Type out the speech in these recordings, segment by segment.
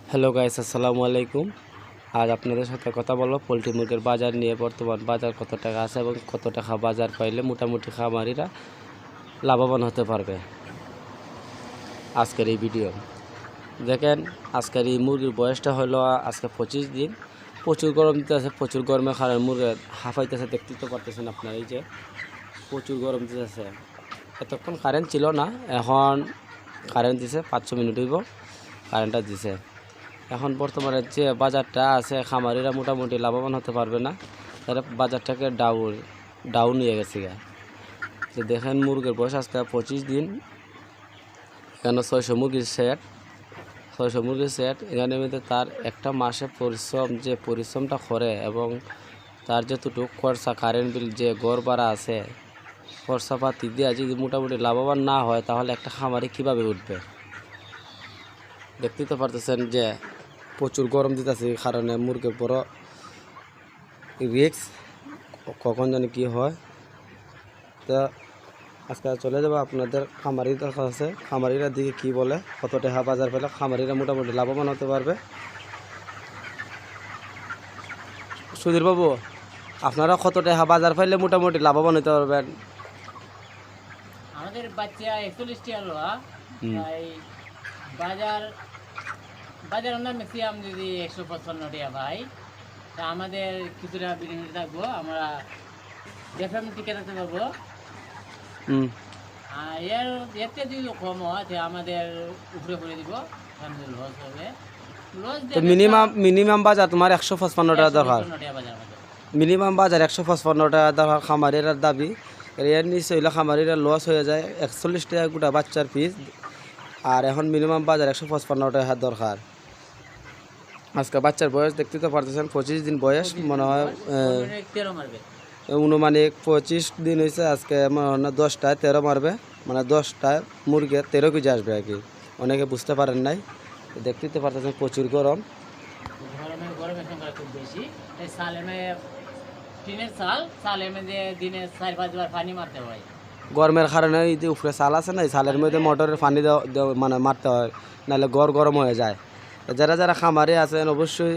Hello guys, আসসালামু আলাইকুম। আজ আপনাদের সাথে কথা বলবো পোলট্রি মুরগির বাজার নিয়ে। বর্তমান বাজার কত টাকা আছে এবং কত টাকা বাজার পাইলে মোটামুটি খামারিরা লাভবান হতে পারবে। আজকের এই ভিডিও দেখেন। আজকের এই মুরগির বয়সটা হলো আজকে 25 দিন। প্রচুর গরম দিতেছে, প্রচুর গরমে খারাপ মুরগি হাঁপাইতেছে, দেখতে তো পারতেছেন আপনার। এই যে প্রচুর গরম দিতেছে। এতক্ষণ কারেন্ট ছিল না, এখন কারেন্ট দিছে। 5-6 মিনিট হইব কারেন্টটা দিছে। এখন বর্তমানে যে বাজারটা আছে, খামারিরা মোটামুটি লাভবান হতে পারবে না, তারা বাজারটাকে ডাউন নিয়ে গেছে গা। যে দেখেন মুরগির বয়স আজকে 25 দিন। এখানে 600 মুরগির সেট। এখানে মধ্যে তার একটা মাসে পরিশ্রমটা করে এবং তার যতটুকু খরচা, কারেন্ট বিল, যে গড় ভাড়া আছে, খরচাপাতি দিয়ে যদি মোটামুটি লাভবান না হয়, তাহলে একটা খামারি কীভাবে উঠবে? দেখতেই তো পারতেছেন যে প্রচুর গরম দিতেছে, এই কারণে মুরগির বড় রিস্ক, কখন জানি কি হয়। তো আজকে চলে যাবো আপনাদের খামারিদের কাছে, খামারিরা দিকে কি বলে, কত টাকা বাজার পেলে খামারিরা মোটামুটি লাভবান হতে পারবে। সুধীর বাবু, আপনারা কত টাকা বাজার পাইলে মোটামুটি লাভবান হতে পারবেন? আমাদের বাচ্চা 41 টাকা লোয়া, বাজার আমরা ম্যাক্সিমাম যদি 155 টাকা ভাই, তা আমাদের কিছুটা বিনিময় থাকবো, আমরা ডেফিনেটলি টিকে থাকতে পারবো। আর এতে যদি কম হয় আমাদের উপরে করে দিব, লস হবে। মিনিমাম বাজার তোমার 155 টাকা দরকার। মিনিমাম বাজার 155 টাকা দরকার খামারির দাবি। এর নিচে হইলে খামারিরা লস হয়ে যায়। 41 টাকা গোটা বাচ্চার পিস, আর এখন মিনিমাম বাজার 155 টাকা দরকার। আজকে বাচ্চার বয়স দেখতে তো পারতেছেন, 25 দিন বয়স মনে হয়। অনুমানিক 25 দিন হয়েছে। আজকে মনে হয় 10টায় 13 মারবে, মানে 10টায় মুরগি 13 কেজি আসবে আর কি। অনেকে বুঝতে পারেন নাই, দেখতে তো পারতেছেন প্রচুর গরম। খুব বেশি দিনে 4-5 বার পানি মারতে হয়। গরমের কারণে এই যে উপরে চাল আছে না, এই চালের মধ্যে মোটরের পানি মানে মারতে হয়, নাহলে গরম হয়ে যায়। যারা খামারে আছেন, অবশ্যই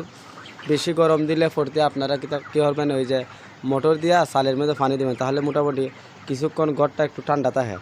বেশি গরম দিলে পড়তে আপনারা কী করবেন, ওই যে মোটর দিয়া চালের মধ্যে পানি দেবেন, তাহলে মোটামুটি কিছুক্ষণ ঘরটা একটু ঠান্ডা থাকে।